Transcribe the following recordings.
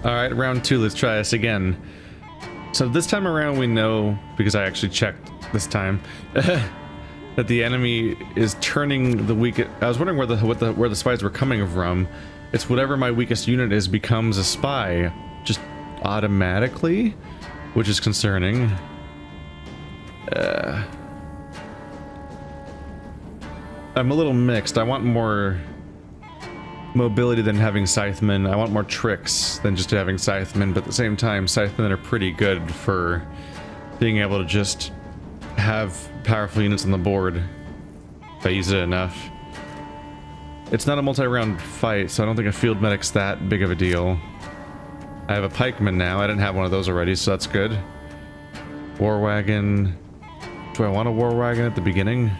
Alright, round 2, let's try this again. So this time around we know, because I actually checked this time, that the enemy is turning the weakest. I was wondering where the spies were coming from. It's whatever my weakest unit is becomes a spy, just automatically, which is concerning. I'm a little mixed. I want more mobility than having scythemen. I want more tricks than just having scythemen, but at the same time, scythemen are pretty good for being able to just have powerful units on the board if I use it enough. It's not a multi-round fight, so I don't think a field medic's that big of a deal. I have a pikeman now. I didn't have one of those already, so that's good. War wagon. Do I want a war wagon at the beginning?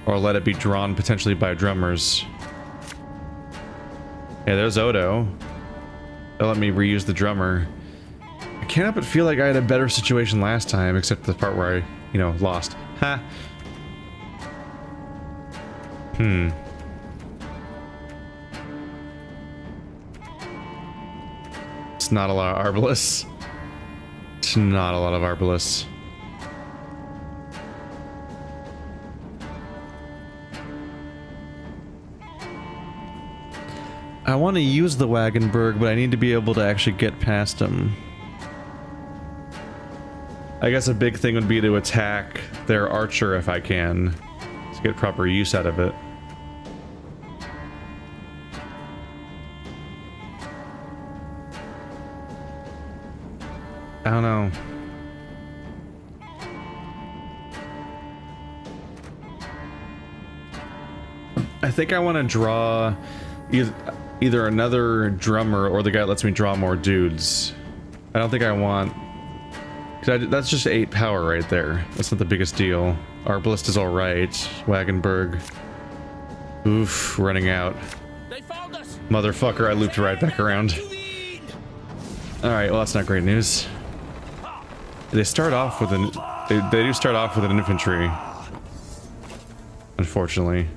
Or let it be drawn potentially by drummers? Yeah, there's Odo. They'll let me reuse the drummer. I can't help but feel like I had a better situation last time, except the part where I, you know, lost. Ha! It's not a lot of Arbalest. It's not a lot of Arbalest. I want to use the Wagenburg, but I need to be able to actually get past him. I guess a big thing would be to attack their archer if I can, to get proper use out of it. I don't know. I think I want to draw either another drummer or the guy that lets me draw more dudes. I don't think I want... that's just 8 power right there. That's not the biggest deal. Arbalest is alright. Wagenburg. Oof, running out. They found us. Motherfucker, I looped right back around. Alright, well that's not great news. They start off with an... They do start off with an infantry. Unfortunately.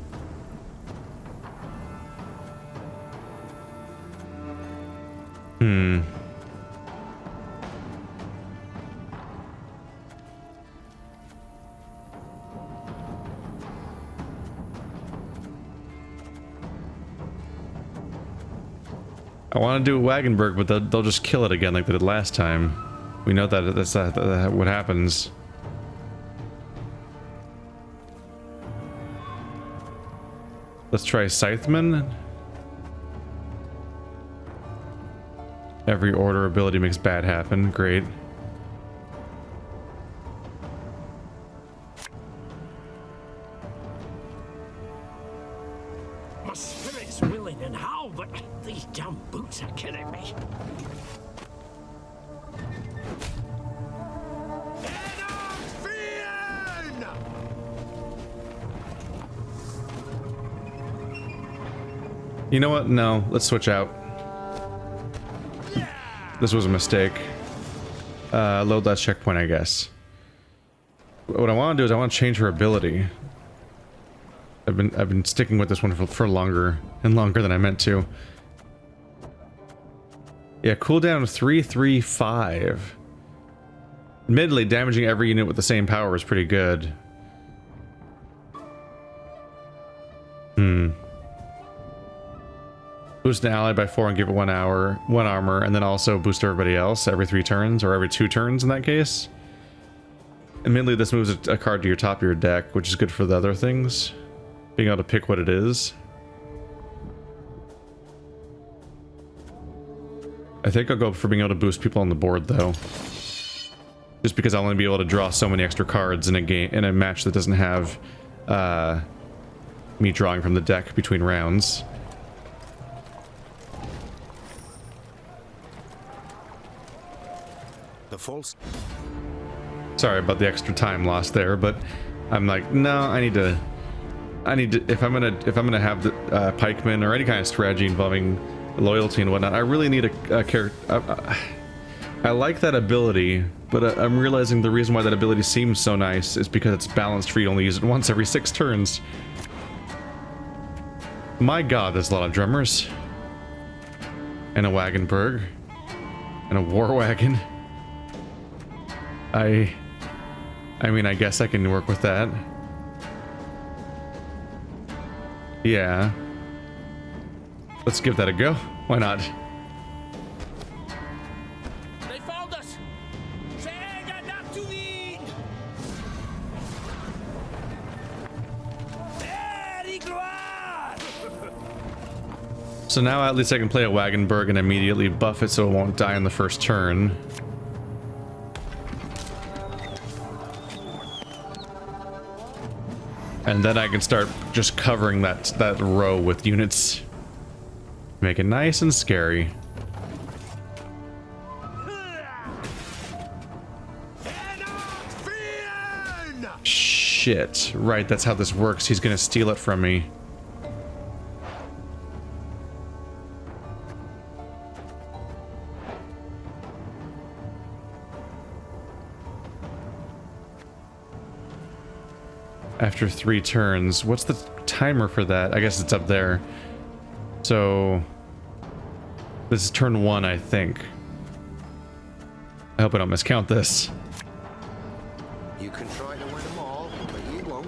I want to do a Wagenburg, but they'll just kill it again like they did last time. We know that that's what happens. Let's try Scytheman. Every order ability makes bad happen. Great. My spirit's willing and how, but these damn boots are killing me. You know what? No, let's switch out. This was a mistake. Load that checkpoint, I guess. What I want to do is I want to change her ability. I've been sticking with this one for longer and longer than I meant to. Yeah, cooldown 3-3-5. Admittedly, damaging every unit with the same power is pretty good. Boost an ally by 4 and give it 1 armor, and then also boost everybody else every 3 turns, or every 2 turns in that case. Admittedly, this moves a card to your top of your deck, which is good for the other things. Being able to pick what it is. I think I'll go for being able to boost people on the board, though. Just because I'll only be able to draw so many extra cards in a game, in a match that doesn't have me drawing from the deck between rounds. Sorry about the extra time lost there, but I'm like, no, I need to if I'm gonna have the pikemen or any kind of strategy involving loyalty and whatnot, I really need a character. I like that ability, but I'm realizing the reason why that ability seems so nice is because it's balanced for you to only use it once every 6 turns. My god, there's a lot of drummers. And a Wagenburg. And a war wagon. I mean, I guess I can work with that. Yeah. Let's give that a go. Why not? They found us. So now at least I can play a Wagenburg and immediately buff it so it won't die on the first turn. And then I can start just covering that row with units. Make it nice and scary. Shit. Right, that's how this works. He's gonna steal it from me. After 3 turns. What's the timer for that? I guess it's up there. So this is turn 1, I think. I hope I don't miscount this. You can try to win them all, but you won't.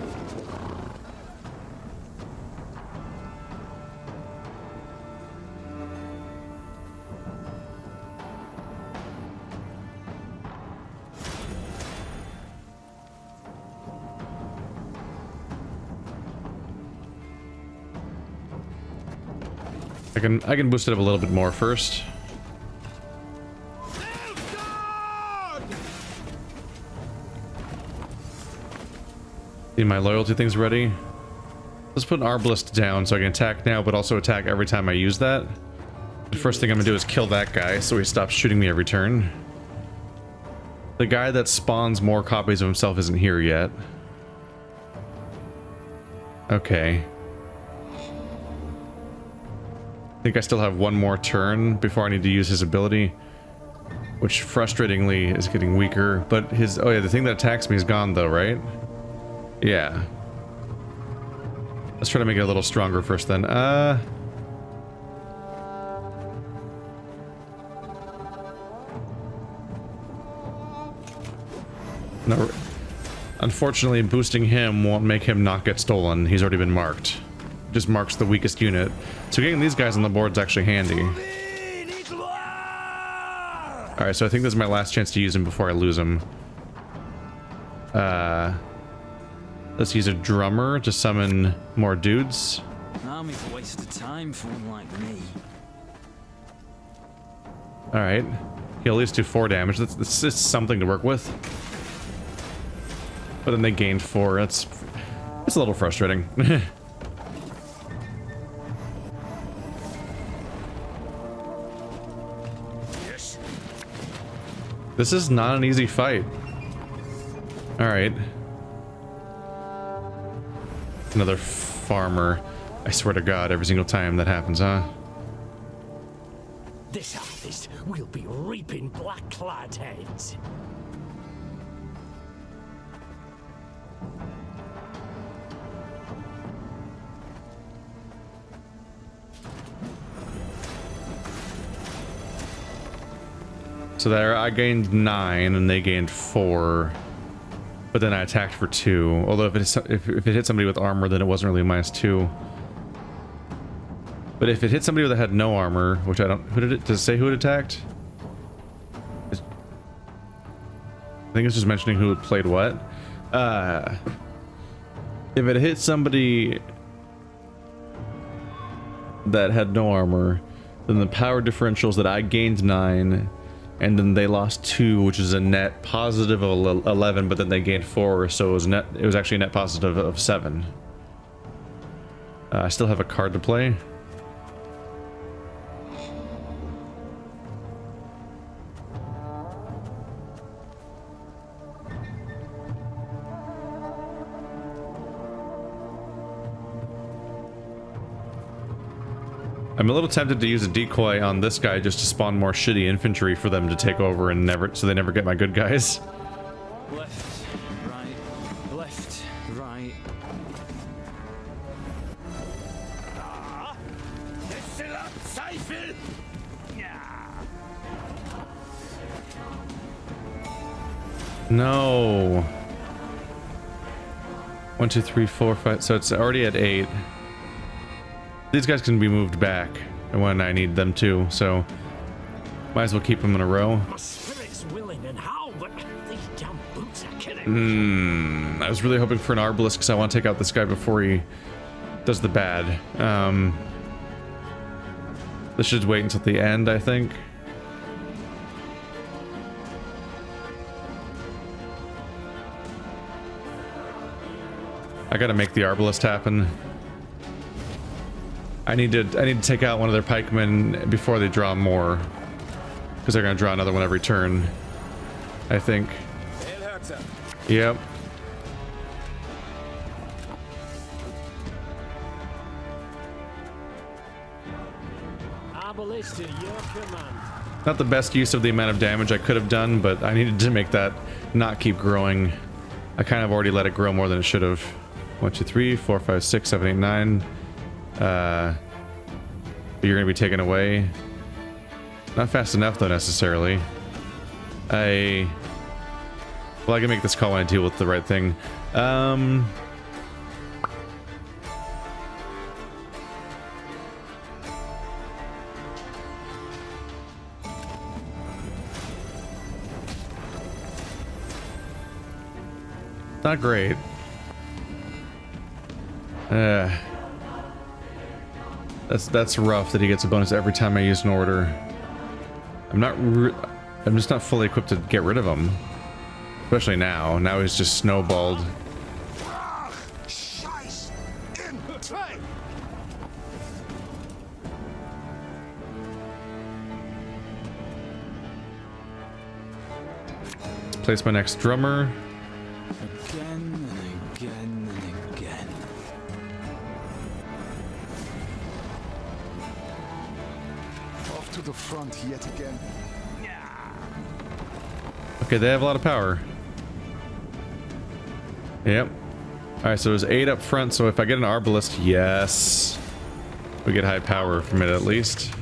I can boost it up a little bit more first. See, my loyalty thing's ready. Let's put an arbalist down so I can attack now, but also attack every time I use that. The first thing I'm gonna do is kill that guy so he stops shooting me every turn. The guy that spawns more copies of himself isn't here yet. Okay. I think I still have 1 more turn before I need to use his ability, which frustratingly is getting weaker. But his, oh yeah, the thing that attacks me is gone though, right? Yeah. Let's try to make it a little stronger first then. No. Unfortunately, boosting him won't make him not get stolen. He's already been marked. Just marks the weakest unit. So getting these guys on the board is actually handy. Alright, so I think this is my last chance to use him before I lose him. Let's use a drummer to summon more dudes. Army's a waste of time for one like me. Alright. He'll at least do 4 damage. That's just something to work with. But then they gained 4. It's a little frustrating. This is not an easy fight. Alright. Another farmer. I swear to God, every single time that happens, huh? This harvest will be reaping black-clad heads. So there, I gained 9 and they gained 4, but then I attacked for 2. Although if it hit somebody with armor, then it wasn't really -2. But if it hit somebody that had no armor, which I don't, who did it? Does it say who it attacked? I think it's just mentioning who played what. If it hit somebody that had no armor, then the power differentials that I gained 9. And then they lost 2, which is a net positive of 11, but then they gained 4, so it was actually a net positive of 7. I still have a card to play. I'm a little tempted to use a decoy on this guy just to spawn more shitty infantry for them to take over and so they never get my good guys. Left, right. No. 1, 2, 3, 4, 5. So it's already at 8. These guys can be moved back when I need them to, so might as well keep them in a row. My spirit's willing and how, but these damn boots are killing me. I was really hoping for an Arbalest because I want to take out this guy before he does the bad. This should wait until the end, I think. I gotta make the Arbalest happen. I need to take out one of their pikemen before they draw more, because they're gonna draw another one every turn, I think. Yep. Arbalest at your command. Not the best use of the amount of damage I could have done, but I needed to make that not keep growing. I kind of already let it grow more than it should have. 1, 2, 3, 4, 5, 6, 7, 8, 9. But you're gonna be taken away. Not fast enough though, necessarily. Well, I can make this call when I deal with the right thing. Not great. That's rough that he gets a bonus every time I use an order. I'm just not fully equipped to get rid of him. Especially now. Now he's just snowballed. Let's place my next drummer. Again and again and again. Off to the front yet again. Okay, they have a lot of power. Yep. Alright, so there's 8 up front, so if I get an Arbalest, yes. We get high power from it at least.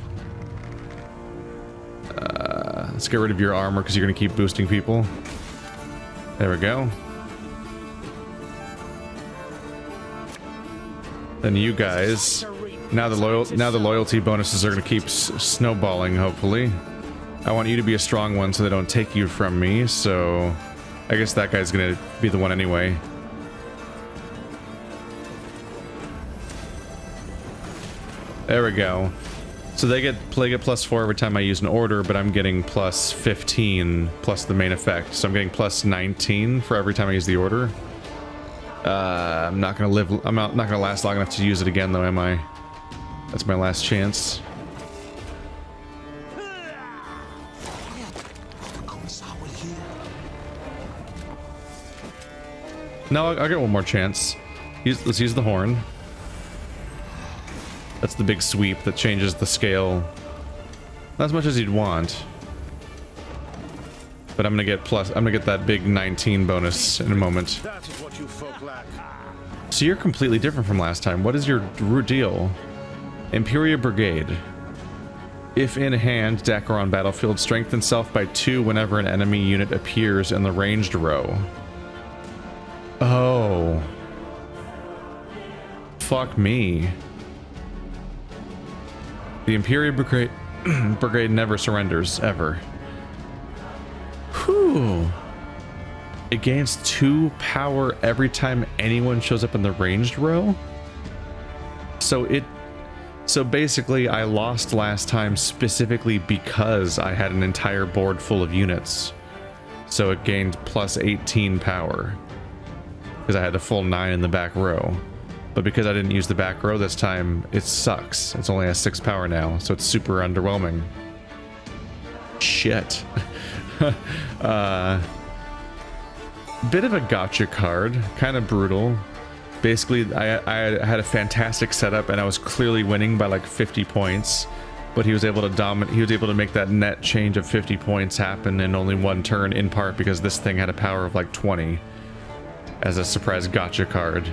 Let's get rid of your armor because you're going to keep boosting people. There we go. Then you guys. Now the loyalty bonuses are going to keep snowballing, hopefully. I want you to be a strong one so they don't take you from me, so I guess that guy's gonna be the one anyway. There we go. So they get +4 every time I use an order, but I'm getting +15 plus the main effect. So I'm getting +19 for every time I use the order. I'm not gonna last long enough to use it again though, am I? That's my last chance. No, I'll get one more chance. Let's use the horn. That's the big sweep that changes the scale. Not as much as you'd want. But I'm gonna get that big 19 bonus in a moment. That is what you folk lack. So you're completely different from last time. What is your deal? Imperial Brigade. If in hand, deck or on battlefield, strengthen self by 2 whenever an enemy unit appears in the ranged row. Oh. Fuck me. The Imperial Brigade never surrenders, ever. Whew. It gains 2 power every time anyone shows up in the ranged row? So basically I lost last time specifically because I had an entire board full of units. So it gained +18 power. Because I had a full 9 in the back row. But because I didn't use the back row this time, it sucks. It's only has 6 power now, so it's super underwhelming. Shit. Bit of a gotcha card. Kind of brutal. Basically, I had a fantastic setup and I was clearly winning by like 50 points. But he was able to make that net change of 50 points happen in only 1 turn, in part because this thing had a power of like 20. As a surprise gotcha card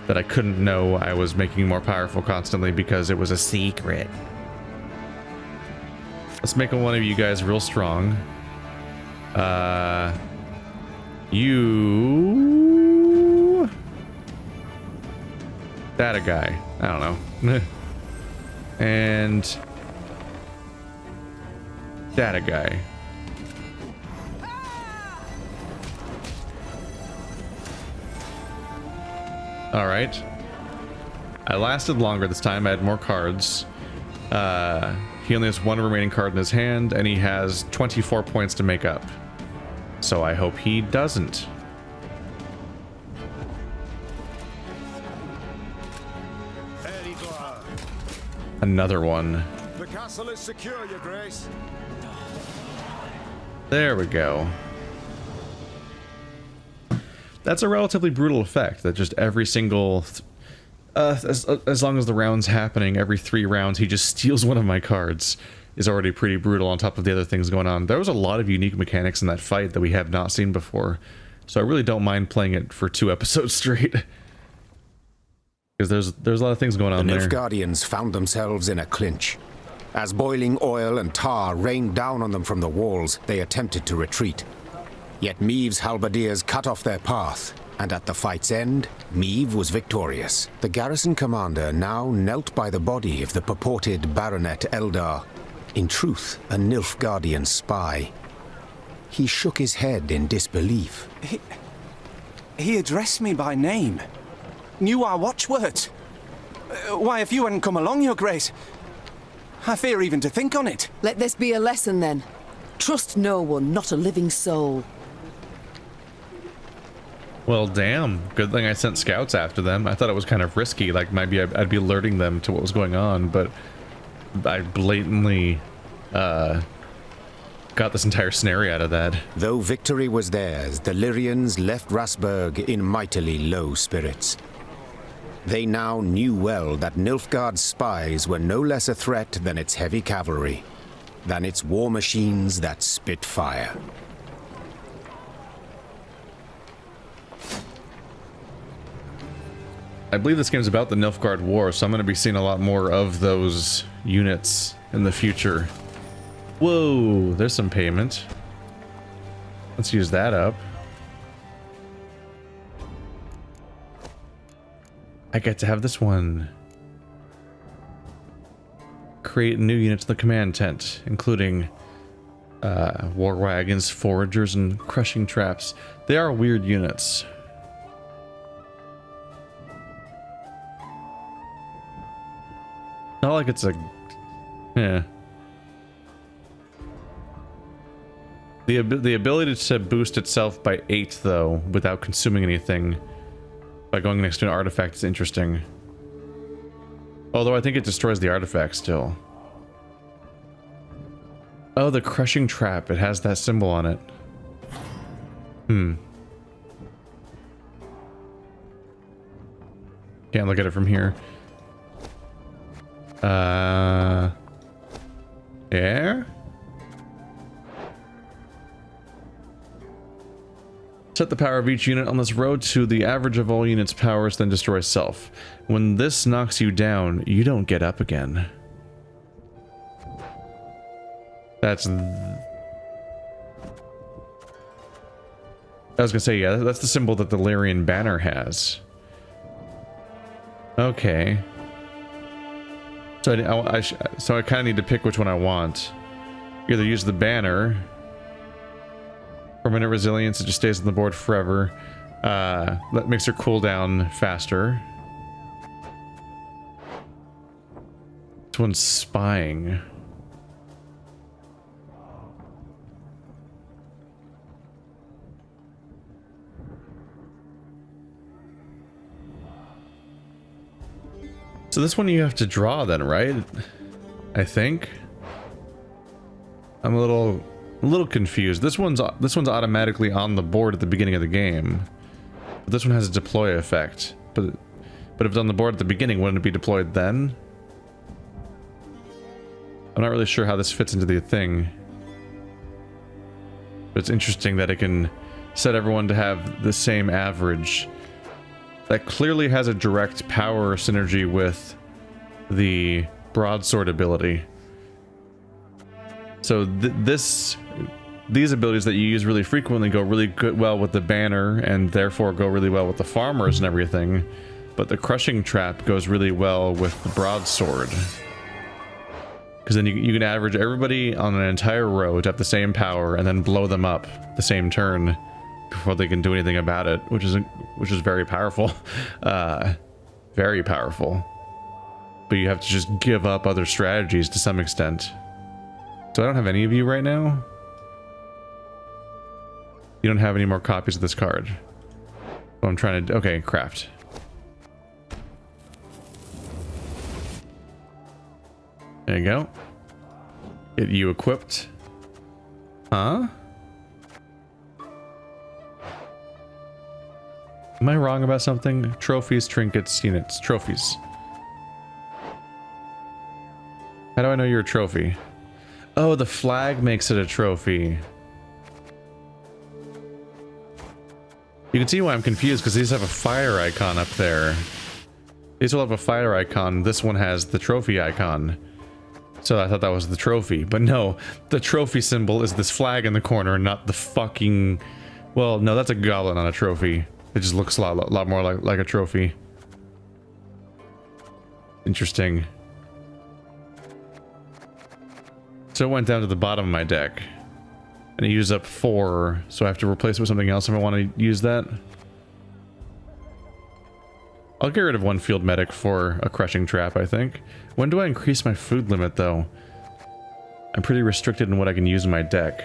that I couldn't know I was making more powerful constantly because it was a secret. Let's make one of you guys real strong. You... That a guy. I don't know. And... That a guy. Alright. I lasted longer this time. I had more cards. He only has one remaining card in his hand, and he has 24 points to make up. So I hope he doesn't. Another one. The castle is secure, Your Grace. There we go. That's a relatively brutal effect, that just every single... as long as the round's happening, every 3 rounds he just steals one of my cards is already pretty brutal on top of the other things going on. There was a lot of unique mechanics in that fight that we have not seen before, so I really don't mind playing it for 2 episodes straight. Because there's a lot of things going on there. The Nilfgaardians found themselves in a clinch. As boiling oil and tar rained down on them from the walls, they attempted to retreat. Yet Meve's halberdiers cut off their path, and at the fight's end, Meve was victorious. The garrison commander now knelt by the body of the purported Baronet Eldar, in truth a Nilfgaardian spy. He shook his head in disbelief. He addressed me by name. Knew our watchwords. Why, if you hadn't come along, Your Grace, I fear even to think on it. Let this be a lesson, then. Trust no one, not a living soul. Well, damn. Good thing I sent scouts after them. I thought it was kind of risky, like maybe I'd be alerting them to what was going on, but I blatantly got this entire scenario out of that. Though victory was theirs, the Lyrians left Rasburg in mightily low spirits. They now knew well that Nilfgaard's spies were no less a threat than its heavy cavalry, than its war machines that spit fire. I believe this game's about the Nilfgaard War, so I'm going to be seeing a lot more of those units in the future. Whoa, there's some payment. Let's use that up. I get to have this one. Create new units in the command tent, including war wagons, foragers, and crushing traps. They are weird units. Not like it's a... yeah. The ability to boost itself by 8, though, without consuming anything, by going next to an artifact, is interesting. Although I think it destroys the artifact still. Oh, the crushing trap. It has that symbol on it. Can't look at it from here. Yeah? Set the power of each unit on this road to the average of all units' powers, then destroy self. When this knocks you down, you don't get up again. That's... I was gonna say, yeah, that's the symbol that the Lyrian banner has. Okay. So I kind of need to pick which one I want. Either use the banner. Permanent resilience, it just stays on the board forever. That makes her cooldown faster. This one's spying. So this one you have to draw then, right? I think. I'm a little confused. This one's automatically on the board at the beginning of the game. But this one has a deploy effect. But if it's on the board at the beginning, wouldn't it be deployed then? I'm not really sure how this fits into the thing. But it's interesting that it can set everyone to have the same average. That clearly has a direct power synergy with the broadsword ability. So this these abilities that you use really frequently go really well with the banner, and therefore go really well with the farmers and everything. But the crushing trap goes really well with the broadsword. Because then you can average everybody on an entire row to have the same power and then blow them up the same turn before they can do anything about it, which is very powerful. Very powerful. But you have to just give up other strategies to some extent. So I don't have any of you right now. You don't have any more copies of this card. So I'm trying to... Okay, craft. There you go. Get you equipped. Huh? Am I wrong about something? Trophies, trinkets, units. Trophies. How do I know you're a trophy? Oh, the flag makes it a trophy. You can see why I'm confused, because these have a fire icon up there. These will have a fire icon. This one has the trophy icon. So I thought that was the trophy. But no, the trophy symbol is this flag in the corner, not the fucking... Well, no, that's a goblin on a trophy. It just looks a lot more like a trophy. Interesting. So it went down to the bottom of my deck. And it used up 4, so I have to replace it with something else if I want to use that. I'll get rid of 1 field medic for a crushing trap, I think. When do I increase my food limit, though? I'm pretty restricted in what I can use in my deck.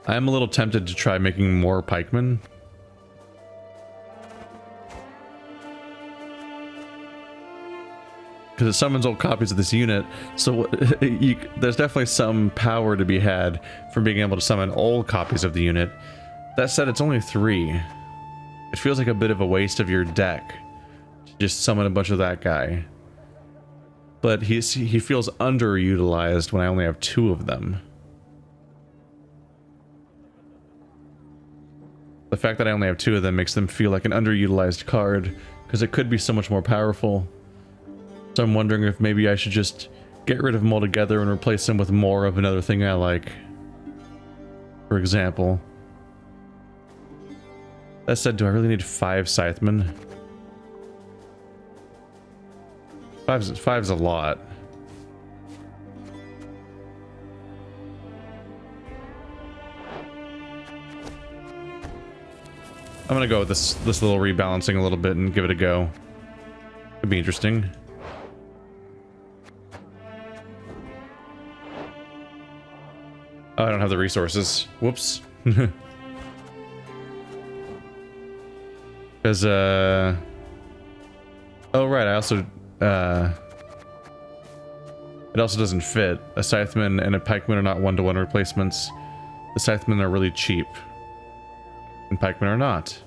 I am a little tempted to try making more pikemen. Because it summons old copies of this unit, so there's definitely some power to be had from being able to summon old copies of the unit. That said, it's only 3. It feels like a bit of a waste of your deck to just summon a bunch of that guy. But he feels underutilized when I only have 2 of them. The fact that I only have 2 of them makes them feel like an underutilized card, because it could be so much more powerful. So I'm wondering if maybe I should just get rid of them altogether and replace them with more of another thing I like. For example. That said, do I really need 5 scythemen? 5's a lot. I'm gonna go with this little rebalancing a little bit and give it a go. Could be interesting. Oh, I don't have the resources. Whoops. Because, oh, right, I also, it also doesn't fit. A scytheman and a pikeman are not one-to-one replacements. The scythemen are really cheap. And pikemen are not.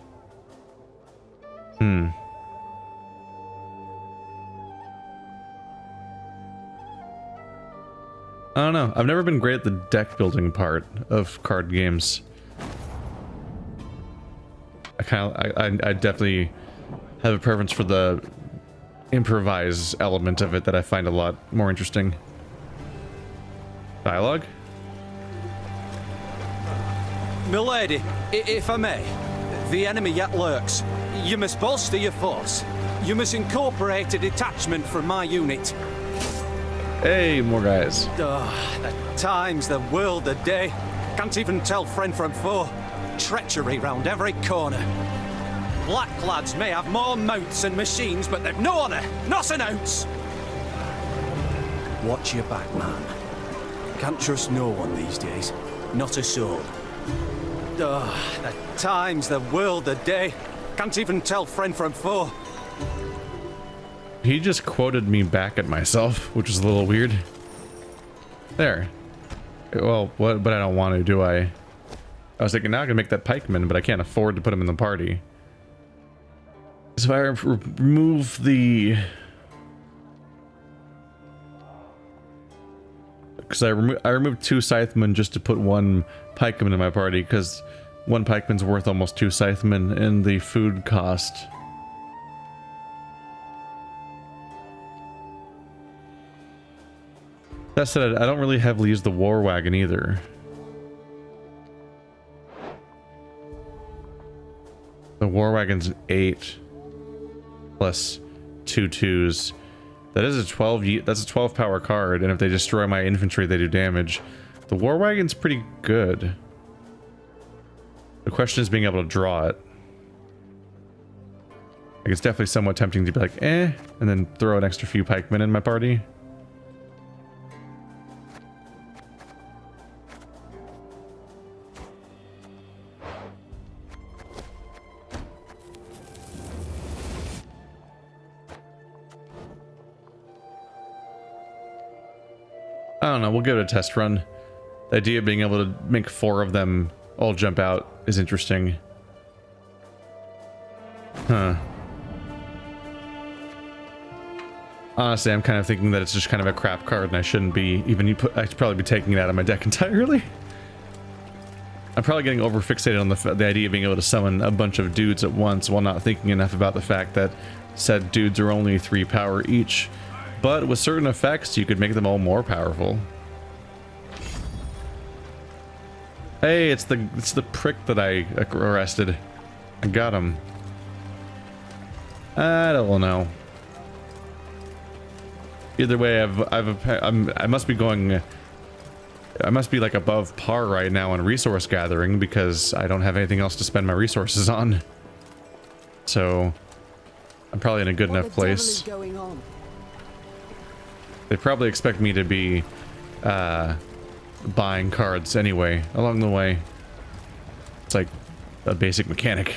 I don't know. I've never been great at the deck building part of card games. I definitely have a preference for the improvise element of it that I find a lot more interesting. Dialogue? Milady, if I may, the enemy yet lurks. You must bolster your force. You must incorporate a detachment from my unit. Hey, more guys. Oh, the times, the world, the day. Can't even tell friend from foe. Treachery round every corner. Black lads may have more mounts and machines, but they've no honour, not an ounce. Watch your back, man. Can't trust no one these days. Not a soul. Oh, the times, the world, the day. Can't even tell friend from foe. He just quoted me back at myself, which is a little weird. There. Well, what? But I don't want to, do I? I was thinking, now I can make that pikeman, but I can't afford to put him in the party. So if I remove the... Because I removed 2 scythemen just to put 1 pikeman in my party, because 1 pikeman's worth almost 2 scythemen in the food cost. That said, I don't really heavily use the war wagon either. The war wagon's an 8 plus 2 2s. That is a 12. That's a 12 power card, and if they destroy my infantry, they do damage. The war wagon's pretty good. The question is being able to draw it. Like, it's definitely somewhat tempting to be like, eh, and then throw an extra few pikemen in my party. I don't know, we'll give it a test run. The idea of being able to make 4 of them all jump out is interesting. Huh. Honestly, I'm kind of thinking that it's just kind of a crap card and I shouldn't be even I should probably be taking it out of my deck entirely. I'm probably getting over fixated on the idea of being able to summon a bunch of dudes at once while not thinking enough about the fact that said dudes are only 3 power each. But with certain effects, you could make them all more powerful. Hey, it's the prick that I arrested. I got him. I don't know. Either way, I must be going. I must be like above par right now on resource gathering because I don't have anything else to spend my resources on. So I'm probably in a good enough place. What the devil is going on? They probably expect me to be buying cards anyway along the way. It's like a basic mechanic.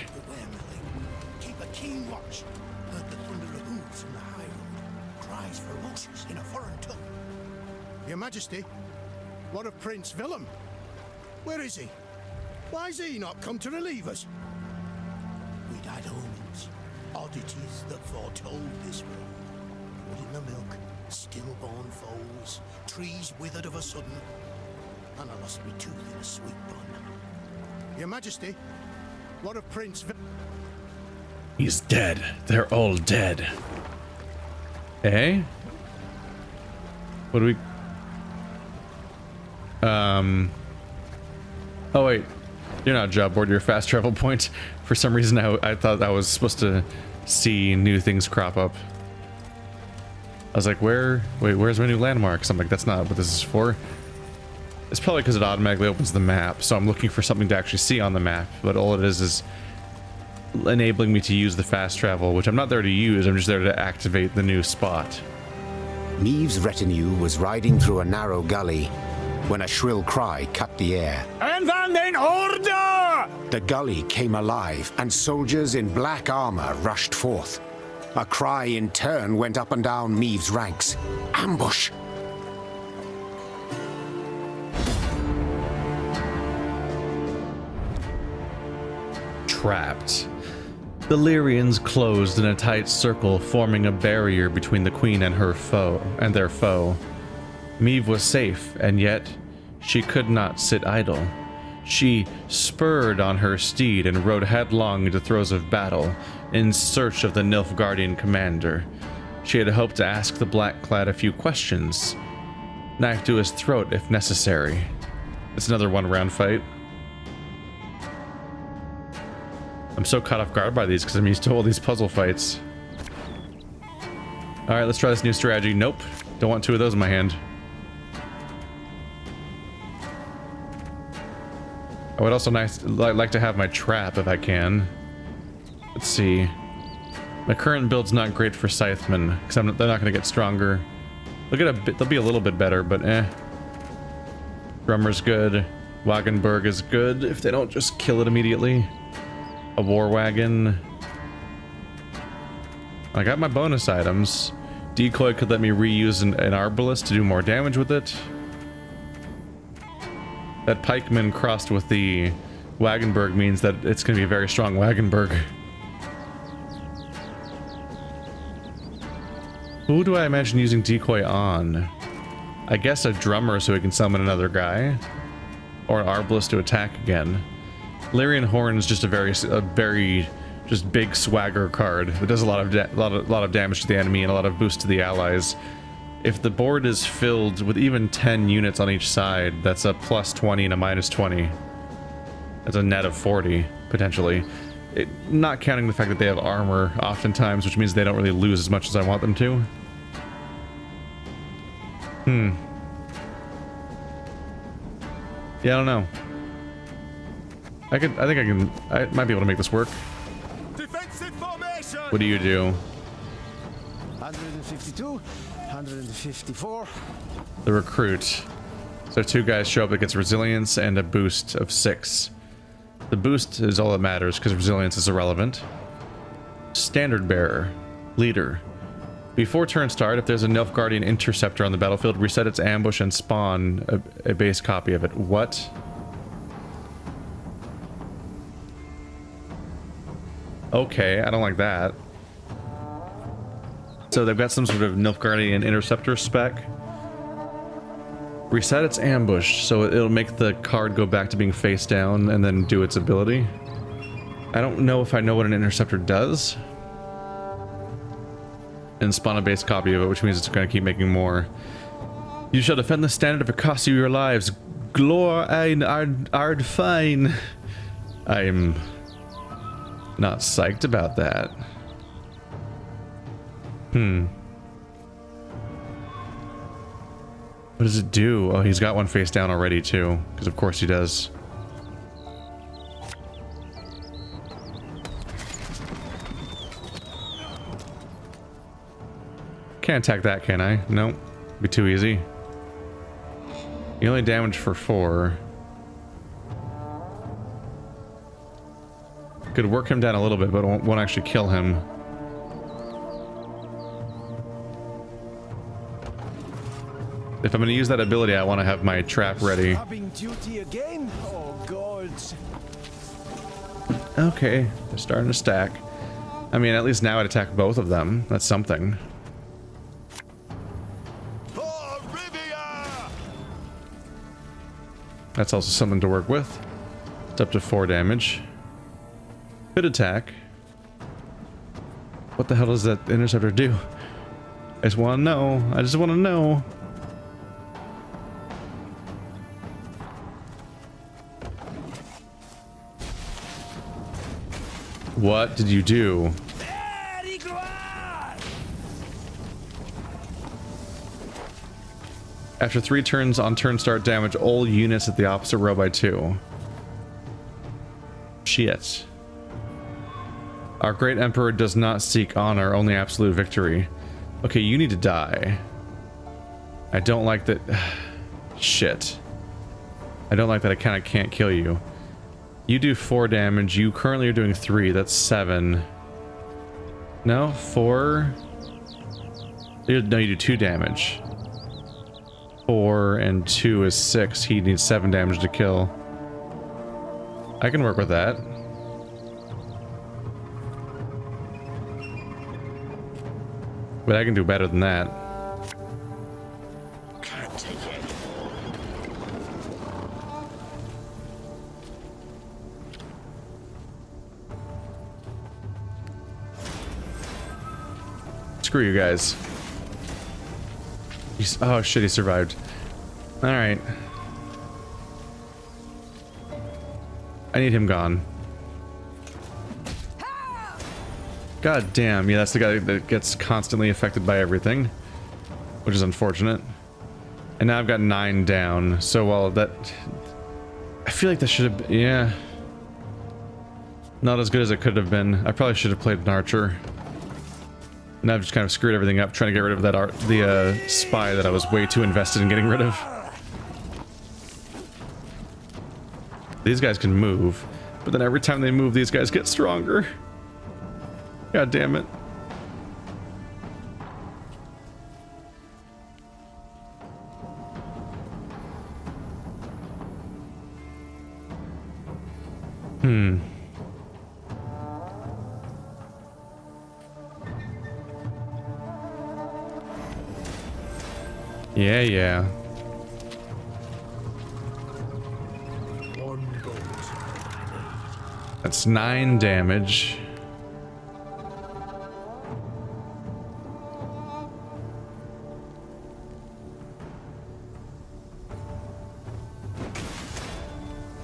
Keep a keen watch. Heard the thunder of hooves from the high road. Cries ferocious in a foreign tongue. Your Majesty, what of Prince Willem? Where is he? Why's he not come to relieve us? We'd had omens, oddities that foretold this road. Blood in the milk, stillborn foals, trees withered of a sudden, and I lost me tooth in a sweet bun. Your Majesty, what of Prince Willem? He's dead. They're all dead. Eh? What do we... Oh wait, you're not job board, you're a fast travel point. For some reason I thought I was supposed to see new things crop up. I was like, where's my new landmarks? I'm like, that's not what this is for. It's probably because it automatically opens the map, so I'm looking for something to actually see on the map, but all it is enabling me to use the fast travel, which I'm not there to use, I'm just there to activate the new spot. Meve's retinue was riding through a narrow gully when a shrill cry cut the air. Använd in order! The gully came alive, and soldiers in black armor rushed forth. A cry in turn went up and down Meve's ranks. Ambush! Trapped. The Lyrians closed in a tight circle, forming a barrier between the queen and their foe. Meve was safe, and yet she could not sit idle. She spurred on her steed and rode headlong into throes of battle in search of the Nilfgaardian commander. She had hoped to ask the Black-clad a few questions, knife to his throat if necessary. It's another one-round fight. I'm so caught off guard by these because I'm used to all these puzzle fights. Alright, let's try this new strategy. Nope. Don't want 2 of those in my hand. I would also like to have my trap if I can. Let's see. My current build's not great for Scythemen because they're not going to get stronger. They'll be a little bit better, but eh. Drummer's good. Wagenburg is good if they don't just kill it immediately. A war wagon. I got my bonus items. Decoy could let me reuse an arbalist to do more damage with it. That pikeman crossed with the Wagenburg means that it's going to be a very strong Wagenburg. Who do I imagine using decoy on? I guess a drummer so he can summon another guy. Or an arbalist to attack again. Lyrian Horn is just a very just big swagger card that does a lot of damage to the enemy and a lot of boost to the allies. If the board is filled with even 10 units on each side, that's a plus 20 and a minus 20. That's a net of 40, potentially. Not counting the fact that they have armor oftentimes, which means they don't really lose as much as I want them to. Yeah, I don't know. I might be able to make this work. Defensive formation. What do you do? 152, 154. The recruit. So 2 guys show up that gets resilience and a boost of 6. The boost is all that matters because resilience is irrelevant. Standard bearer. Leader. Before turn start, if there's a Nilfgaardian interceptor on the battlefield, reset its ambush and spawn a base copy of it. What? Okay, I don't like that. So they've got some sort of Nilfgaardian interceptor spec. Reset its ambush, so it'll make the card go back to being face down and then do its ability. I don't know if I know what an interceptor does. And spawn a base copy of it, which means it's going to keep making more. You shall defend the standard if it costs you your lives. Glor ein ard fine. I'm not psyched about that. What does it do? Oh, he's got one face down already too, because of course he does. Can't attack that, can I? Nope. Be too easy. You only damage for 4. Could work him down a little bit, but won't actually kill him. If I'm going to use that ability, I want to have my trap ready. Duty again? Oh, God. Okay, they're starting to stack. I mean, at least now I'd attack both of them. That's something. For Rivia! That's also something to work with. It's up to 4 damage. Good attack. What the hell does that interceptor do? I just want to know. I just want to know. What did you do? After 3 turns on turn start, damage all units at the opposite row by 2. Shit. Our great emperor does not seek honor, only absolute victory. Okay, you need to die. I don't like that. Shit. I don't like that I kind of can't kill you. You do 4 damage. You currently are doing 3. That's 7. No, 4. No, you do 2 damage. 4 and 2 is 6. He needs 7 damage to kill. I can work with that. But I can do better than that. Can't take it. Screw you guys. Oh shit, he survived. Alright. I need him gone. God damn, yeah, that's the guy that gets constantly affected by everything. Which is unfortunate. And now I've got 9 down, so well, that... I feel like that should have been... yeah. Not as good as it could have been. I probably should have played an archer. And I've just kind of screwed everything up, trying to get rid of that spy that I was way too invested in getting rid of. These guys can move, but then every time they move, these guys get stronger. God damn it. Yeah, yeah. One bolt. That's 9 damage.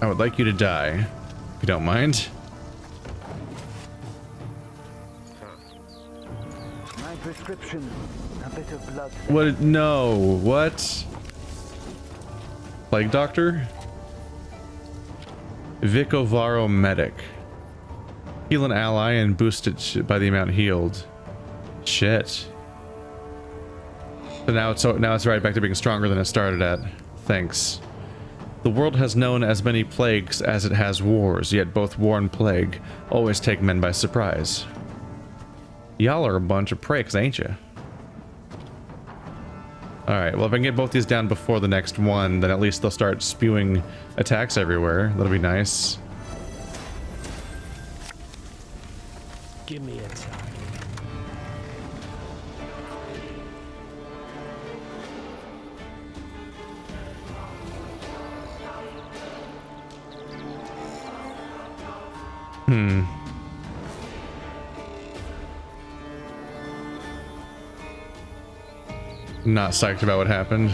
I would like you to die, if you don't mind. My prescription, a bit of blood. What? No. What? Plague Doctor? Vicovaro Medic. Heal an ally and boost it by the amount healed. Shit. So now it's right back to being stronger than it started at. Thanks. The world has known as many plagues as it has wars, yet both war and plague always take men by surprise. Y'all are a bunch of pricks, ain't ya? Alright, well if I can get both these down before the next one, then at least they'll start spewing attacks everywhere. That'll be nice. Give me a time. Not psyched about what happened.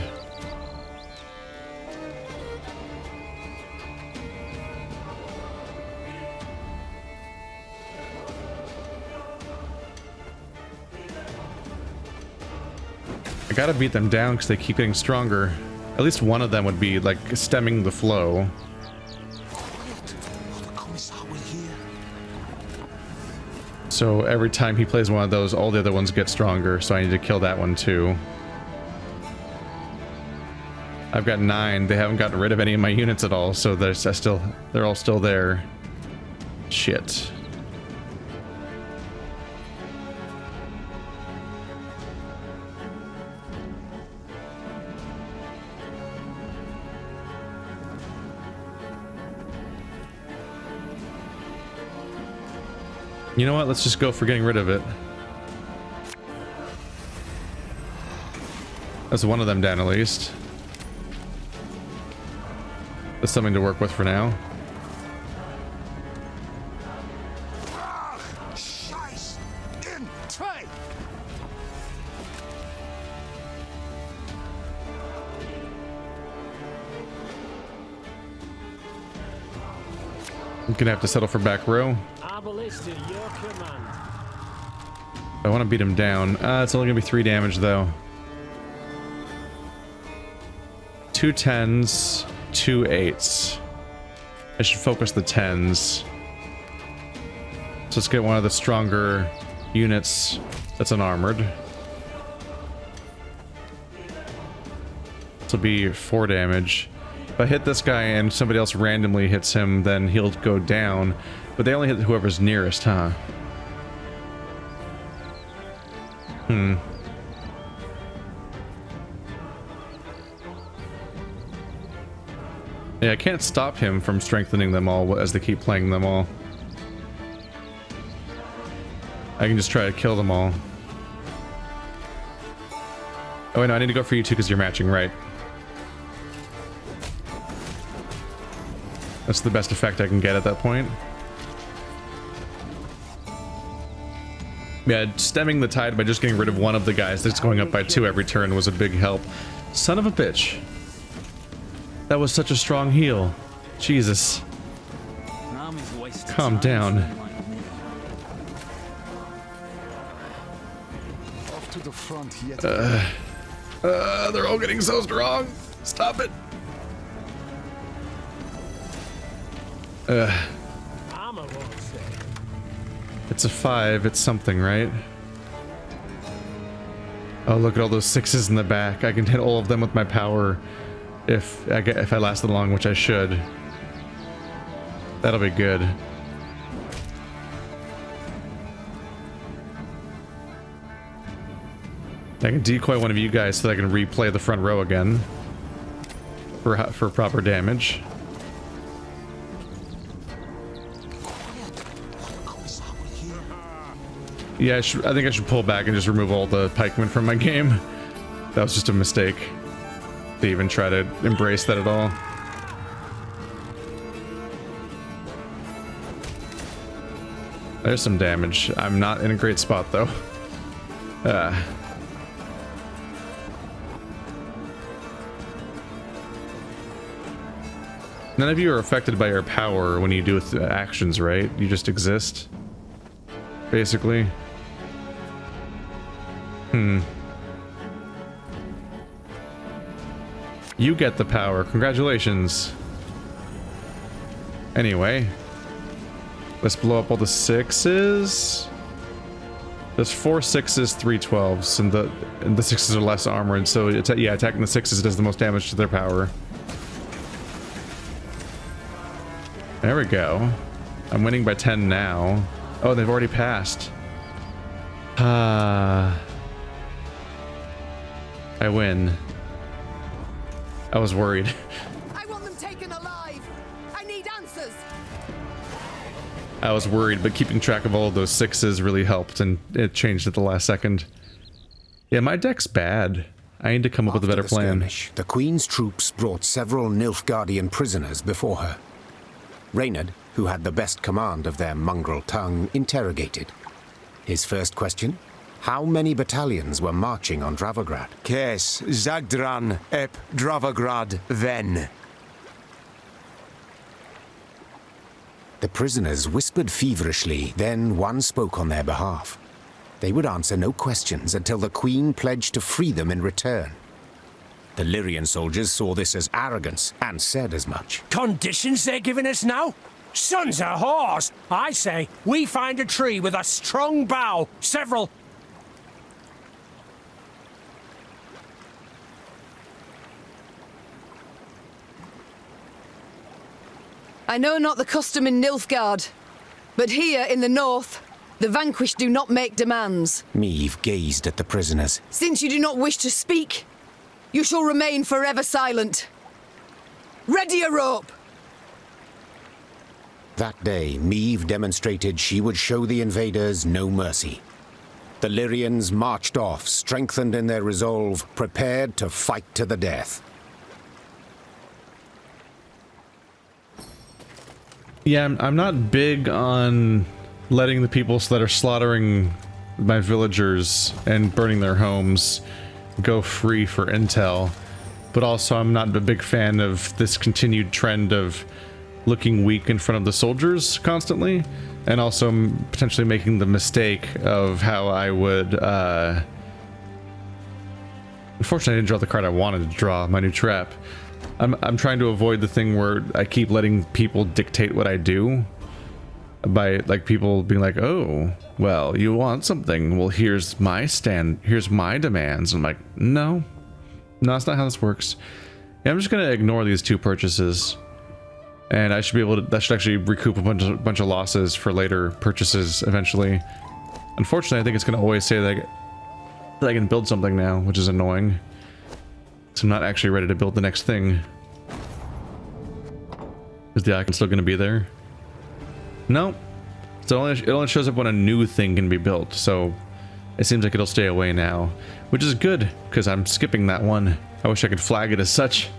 I gotta beat them down because they keep getting stronger. At least one of them would be like stemming the flow. So every time he plays one of those, all the other ones get stronger, so I need to kill that one too. I've got 9. They haven't gotten rid of any of my units at all, so they're all still there. Shit. You know what? Let's just go for getting rid of it. That's one of them down at least. That's something to work with for now. I'm gonna have to settle for back row. I want to beat him down. It's only gonna be 3 damage though. 2 10s, 2 8s. I should focus the 10s. So let's get one of the stronger units that's unarmored. This will be 4 damage. If I hit this guy and somebody else randomly hits him, then he'll go down. But they only hit whoever's nearest, huh? Yeah, I can't stop him from strengthening them all as they keep playing them all. I can just try to kill them all. Oh wait, no, I need to go for you too because you're matching, right? That's the best effect I can get at that point. Yeah, stemming the tide by just getting rid of one of the guys that's going up by 2 every turn was a big help. Son of a bitch. That was such a strong heal. Jesus. Calm down. Off to the front yet. They're all getting so strong. Stop it. It's a 5. It's something, right? Oh, look at all those 6s in the back. I can hit all of them with my power if I last long, which I should. That'll be good. I can decoy one of you guys so that I can replay the front row again for proper damage. Yeah, I think I should pull back and just remove all the pikemen from my game. That was just a mistake to even try to embrace that at all. There's some damage. I'm not in a great spot though. None of you are affected by your power when you do actions, right? You just exist, basically. You get the power. Congratulations. Anyway, let's blow up all the 6s. There's 4 6s, 3 12s, and the 6s are less armored, so yeah, attacking the 6s does the most damage to their power. There we go. I'm winning by 10 now. Oh, they've already passed. I win. I was worried. I want them taken alive. I need answers. I was worried, but keeping track of all of those 6s really helped, and it changed at the last second. Yeah, my deck's bad. I need to come up with a better plan. Skirmish, the Queen's troops brought several Nilfgaardian prisoners before her. Reynard, who had the best command of their mongrel tongue, interrogated. His first question: how many battalions were marching on Dravograd? Kes Zagdran ep Dravograd ven. The prisoners whispered feverishly, then one spoke on their behalf. They would answer no questions until the Queen pledged to free them in return. The Lyrian soldiers saw this as arrogance and said as much. Conditions they're giving us now? Sons of whores! I say, we find a tree with a strong bough, several... I know not the custom in Nilfgaard, but here in the north, the vanquished do not make demands. Meve gazed at the prisoners. Since you do not wish to speak, you shall remain forever silent. Ready a rope! That day, Meve demonstrated she would show the invaders no mercy. The Lyrians marched off, strengthened in their resolve, prepared to fight to the death. Yeah, I'm not big on letting the people that are slaughtering my villagers and burning their homes go free for intel, but also I'm not a big fan of this continued trend of looking weak in front of the soldiers constantly, and also potentially making the mistake of how I would unfortunately I didn't draw the card I wanted to draw, my new trap. I'm trying to avoid the thing where I keep letting people dictate what I do by like people being like, oh, well, you want something, well, here's my demands. I'm like, no, that's not how this works. Yeah, I'm just gonna ignore these 2 purchases, and I should be able to, that should actually recoup a bunch of losses for later purchases eventually. Unfortunately, I think it's gonna always say that I can build something now, which is annoying. So I'm not actually ready to build the next thing. Is the icon still going to be there? No. So it only shows up when a new thing can be built. So it seems like it'll stay away now, which is good because I'm skipping that one. I wish I could flag it as such.